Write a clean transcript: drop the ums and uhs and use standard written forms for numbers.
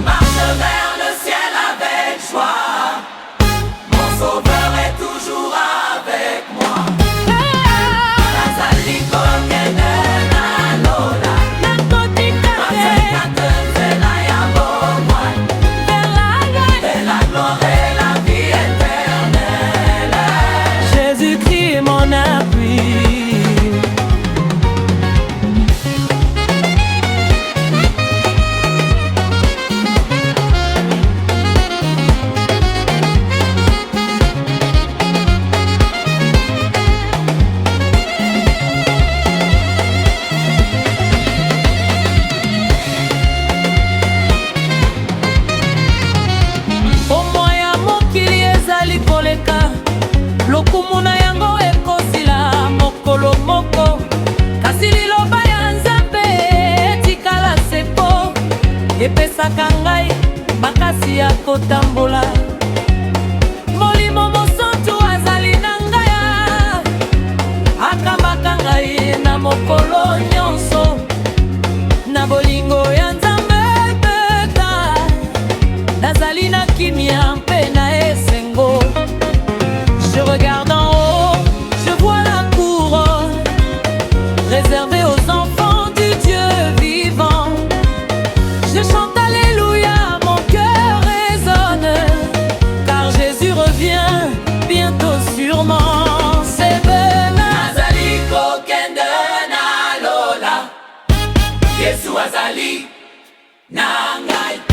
marche vers le ciel avec joie. Mon sauveur est toujours avec moi. Nazali kokende na lola, nakotika te nzela ya bomoi, vers la gloire et la vie éternelle. Jésus-Christ est mon appui. Lokumu na yango ekosila mokolo moko, kasi liloba ya Nzambe etikala sepo, epesaka ngai makasi ya kotambola. Molimo mosantu azali na ngai, akambaka ngai na mokolo nyonso, na bolingo ya Nzambe peta, nazali na kimia mpe na esengo. Je regarde en haut, je vois la couronne réservée aux enfants du Dieu vivant. Je chante Alléluia, mon cœur résonne, car Jésus revient bientôt sûrement. C'est Bena Nazali kokende na lola, Yesu azali na ngai.